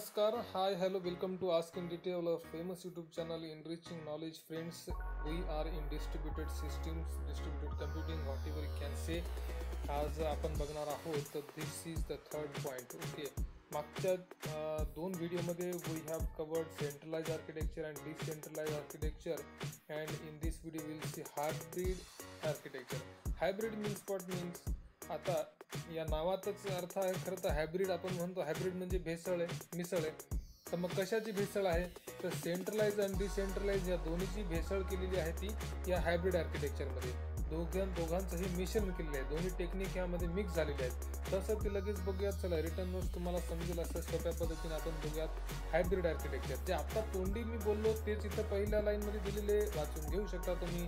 Namaskar, hi, hello, welcome to Ask in Detail, a famous YouTube channel enriching knowledge. Friends, we are in distributed systems, distributed computing, whatever you can say. आज आपण बघणार आहोत तर this is the third point. Okay, मागच्या दोन व्हिडिओमध्ये we have covered centralise architecture and decentralise architecture and in this video will see hybrid architecture. Hybrid means what means, आता या नावातच अर्थ आहे. खरं तर हायब्रिड आपण म्हणतो, हायब्रिड म्हणजे भेसळ आहे, मिसळ आहे. तर मग कशाची भेसळ आहे तर सेंट्रलाइज आणि डिसेंट्रलाइज या दोन्हीची भेसळ केलेली आहे ती या हायब्रिड आर्किटेक्चरमध्ये. दोघांचंही मिश्रण केलेलं आहे, दोन्ही टेक्निक यामध्ये मिक्स झालेले आहेत. तसं ते लगेच बघूयात. चला, रिटर्न नोट्स तुम्हाला समजेल असं सोप्या पद्धतीने आपण बघूयात. हायब्रिड आर्किटेक्चर जे आता तोंडी मी बोललो तेच इथं पहिल्या लाईनमध्ये दिलेले वाचून घेऊ शकता तुम्ही.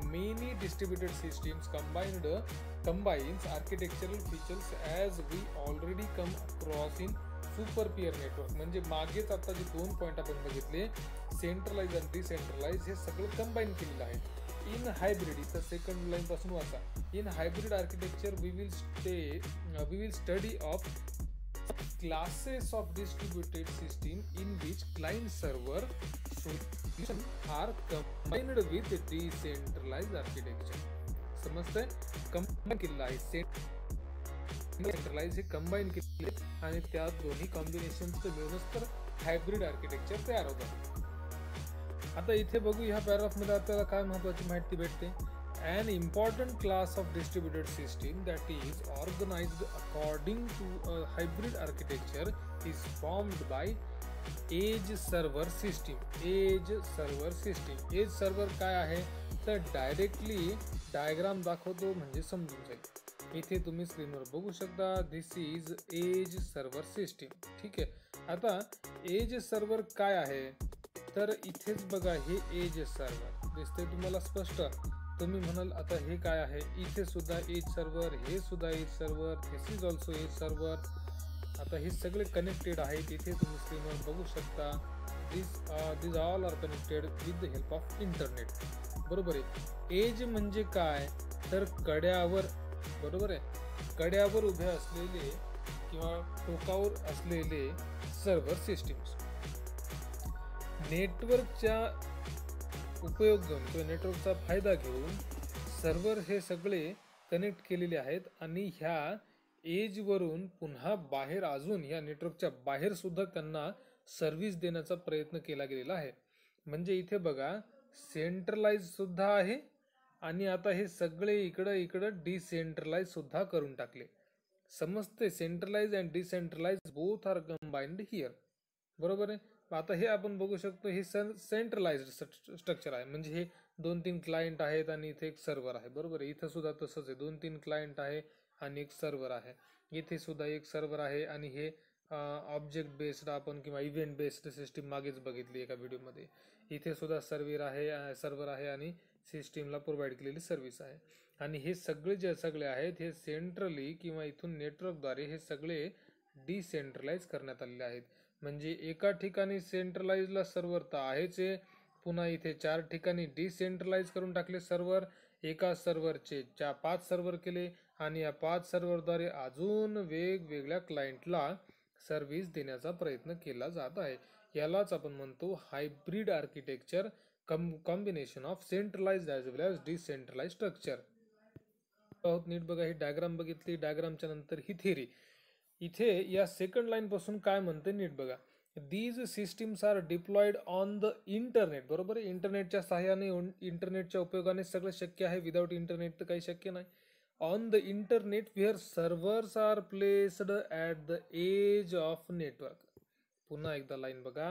Many distributed systems combines architectural features as we already come across in super peer network. म्हणजे मागेच आता जे दोन पॉईंट आपण बघितले, सेंट्रलाइज आणि डिसेंट्रलाइज, हे सगळं कंबाईन केलेलं आहे. इन हायब्रिड, इथं सेकंड लाईन पासून वाचा. In hybrid architecture we will study of classes of distributed system in which client server solution are combined with decentralized architecture. समजतंय? कंबाईन केलेलं आहे, सेंट्रलाइज हे कंबाईन केले आणि त्या दोन्ही कॉम्बिनेशनचं मिळूनच तर हायब्रिड आर्किटेक्चर तयार होतं. आता इथे बघू, ह्या पॅराग्राफमध्ये आपल्याला काय महत्त्वाची माहिती भेटते. An important class of distributed system that is organized according to a hybrid architecture is formed by edge server system. Edge server system. Edge server काय आहे तर डायरेक्टली डायग्राम दाखवतो म्हणजे समजून जाईल. इथे तुम्ही स्क्रीनवर बघू शकता, दिस इज एज सर्व्हर सिस्टीम. ठीक आहे. आता एज सर्व्हर काय आहे तर इथेच बघा, हे एज सर्व्हर दिसते तुम्हाला स्पष्ट. तुम्ही म्हणाल आता हे काय आहे, इथे सुद्धा एज सर्व्हर, हे सुद्धा edge server, this is also edge server. आता हे सगळे कनेक्टेड आहेत. इथे तुम्ही स्क्रीनवर बघू शकता, this all are connected with the help of internet. बरोबर आहे. एज म्हणजे काय तर कड्यावर, बरोबर आहे, कड्यावर उभे असलेले किंवा टोकावर असलेले सर्व्हर सिस्टीम्स. नेटवर्कच्या उपयोग घेऊन किंवा नेटवर्कचा फायदा घेऊन सर्व्हर हे सगळे कनेक्ट केलेले आहेत आणि ह्या एजवरून पुन्हा बाहेर, अजून या नेटवर्कच्या बाहेर सुद्धा त्यांना सर्व्हिस देण्याचा प्रयत्न केला गेलेला आहे. म्हणजे इथे बघा, सेंट्रलाइज सुद्धा आहे आणि आता हे सगळे इकडं डिसेंट्रलाइज सुद्धा करून टाकले. समजते? Centralize and decentralize both are combined here. बरोबर आहे. आता हे आपण बघू शकतो, हे सेंट्रलाइज्ड स्ट्रक्चर आहे. म्हणजे हे 2-3 क्लायंट आहेत आणि इथे एक सर्व्हर आहे. बरोबर आहे. इथं सुद्धा तसंच आहे, 2-3 क्लायंट आहे आणि एक सर्व्हर आहे. इथे सुद्धा एक सर्व्हर आहे आणि हे ऑब्जेक्ट बेस्ड आपण किंवा इव्हेंट बेस्ड सिस्टीम मागेच बघितली एका व्हिडिओमध्ये. इथे सुद्धा सर्व्हर आहे आणि सिस्टीमला प्रोव्हाइड केलेली सर्व्हिस आहे. आणि हे सगळे जे सगळे आहेत हे सेंट्रली किंवा इथून नेटवर्कद्वारे हे सगळे डिसेंट्रलाइज करण्यात आलेले आहेत. म्हणजे एका ठिकाणी सेंट्रलाइजला सर्व्हर तर आहेच आहे, पुन्हा इथे 4 ठिकाणी डिसेंट्रलाइज करून टाकले सर्व्हर. एका सर्व्हरचे 5 सर्व्हर केले आणि या 5 सर्व्हरद्वारे अजून वेगवेगळ्या क्लायंटला सर्व्हिस देण्याचा प्रयत्न केला जात आहे. यालाच आपण म्हणतो hybrid architecture, combination of centralised as well as decentralise structure. नीट बघा, ही डायग्राम बघितली, डायग्रामच्या नंतर ही थेरी. इथे या सेकंड लाईन पासून काय म्हणते नीट बघा. These systems are deployed on the internet. बरोबर आहे. इंटरनेटच्या सहाय्याने, इंटरनेटच्या उपयोगाने सगळं शक्य आहे. विदाउट इंटरनेट तर काही शक्य नाही. On the internet where servers are placed at the edge of network. पुन्हा एकदा लाईन बघा,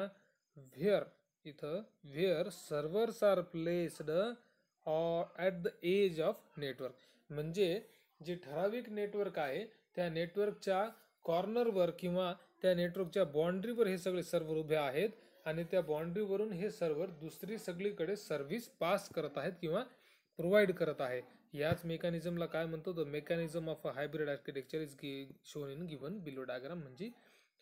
where servers are placed at the edge of network. म्हणजे जे ठराविक नेटवर्क आहे त्या नेटवर्कच्या कॉर्नरवर किंवा त्या नेटवर्कच्या बाउंड्रीवर हे सगळे सर्व्हर उभे आहेत आणि त्या बाउंड्रीवरून हे सर्व्हर दुसरी सगळीकडे सर्व्हिस पास करत आहेत किंवा प्रोव्हाइड करत आहे. याच मेकॅनिझमला काय म्हणतो, the mechanism of a hybrid architecture is shown in given below diagram. म्हणजे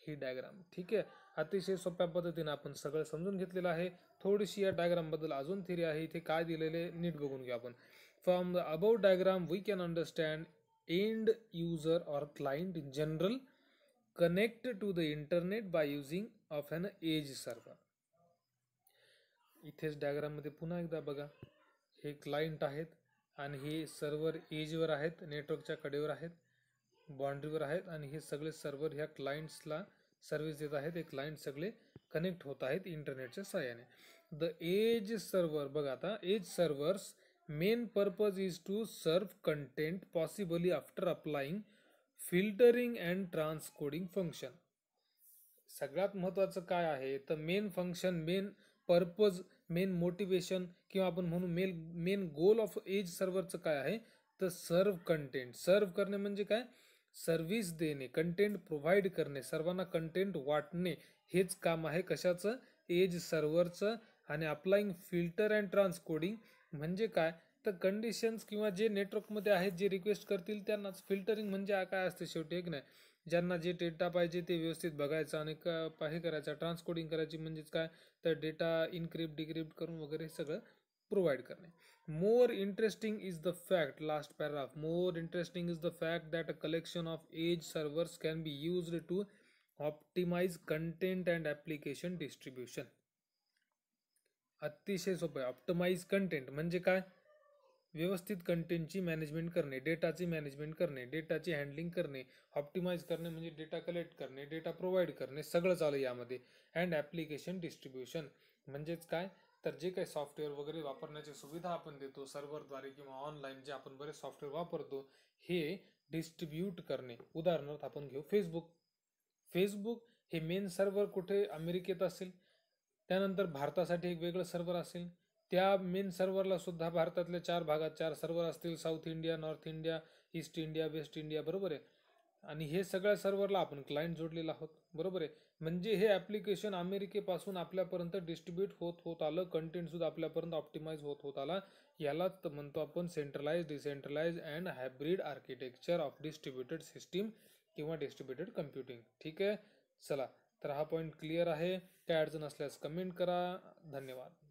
ही डायग्राम. ठीक आहे. अतिशय सोप्या पद्धतीने आपण सगळं समजून घेतलेलं आहे. थोडीशी या डायग्राम बद्दल अजून थिअरी आहे. इथे काय दिलेले नीट बघून घ्या आपण. From the above diagram we can understand end user or client in general connect to the internet by using of an edge server. इथेच डायग्राममध्ये पुन्हा एकदा बघा, हे क्लायंट आहेत आणि हे सर्व्हर एजवर आहेत, नेटवर्कच्या कडेवर आहेत, बाउंड्रीवर आहेत आणि हे सगळे सर्व्हर ह्या क्लायंट्सला सर्व्हिस देत आहेत. हे क्लायंट सगळे कनेक्ट होत आहेत इंटरनेटच्या सहाय्याने. द एज सर्व्हर बघा आता, edge servers main purpose is to serve content possibly after applying filtering and transcoding function. सगळ्यात महत्त्वाचं काय आहे तर main function, main purpose, main motivation किंवा आपण म्हणू मेन गोल ऑफ एज सर्व्हरचं काय आहे तर सर्व कंटेंट. सर्व करणे म्हणजे काय, सर्व्हिस देणे, कंटेंट प्रोव्हाइड करणे, सर्वांना कंटेंट वाटणे, हेच काम आहे कशाचं, एज सर्व्हरचं. आणि अप्लाइंग फिल्टर अँड ट्रान्सकोडिंग म्हणजे काय तर कंडिशन्स किंवा जे नेटवर्कमध्ये आहेत जे रिक्वेस्ट करतील त्यांनाच. फिल्टरिंग म्हणजे काय असते शेवटी, एक नाही, ज्यांना जे डेटा पाहिजे ते व्यवस्थित बघायचं आणि हे करायचं. ट्रान्सकोडिंग करायची म्हणजेच काय तर डेटा इनक्रिप्ट डिक्रिप्ट करून वगैरे सगळं प्रोव्हाइड करणे. More interesting is the fact, last paragraph, more interesting is the fact that a collection of edge servers can be used to optimize content and application distribution. अतिशय सोपं आहे. Optimise content म्हणजे काय, व्यवस्थित कंटेंटची मॅनेजमेंट करणे, डेटाची management करणे, डेटाची हँडलिंग करणे. ऑप्टिमाइज करणे म्हणजे डेटा कलेक्ट करणे, डेटा प्रोव्हाइड करणे, सगळं चालू यामध्ये. अँड ॲप्लिकेशन डिस्ट्रीब्युशन म्हणजेच काय तर जे काही सॉफ्टवेअर वगैरे वापरण्याची सुविधा आपण देतो सर्व्हरद्वारे किंवा ऑनलाईन जे आपण बरेच सॉफ्टवेअर वापरतो हे डिस्ट्रीब्यूट करणे. उदाहरणार्थ आपण घेऊ फेसबुक. फेसबुक हे मेन सर्व्हर कुठे अमेरिकेत असेल, त्यानंतर भारतासाठी एक वेगळं सर्व्हर असेल, त्या मेन सर्व्हरला सुद्धा भारतातल्या 4 भागात 4 सर्व्हर असतील, south India, north India, east India, waste India, बरोबर आहे. आणि हे सगळ्या सर्व्हरला आपण क्लायंट जोडलेला आहोत, बरोबर आहे. म्हणजे हे ॲप्लिकेशन अमेरिकेपासून आपल्यापर्यंत डिस्ट्रीब्यूट होत आलं, कंटेंट सुद्धा आपल्यापर्यंत ऑप्टिमाइज होत आला. यालाच म्हणतो आपण centralize, decentralize and hybrid architecture of distributed system किंवा डिस्ट्रीब्युटेड कम्प्युटिंग. ठीक आहे, चला तर हा पॉईंट क्लिअर आहे. काय अडचण असल्यास कमेंट करा. धन्यवाद.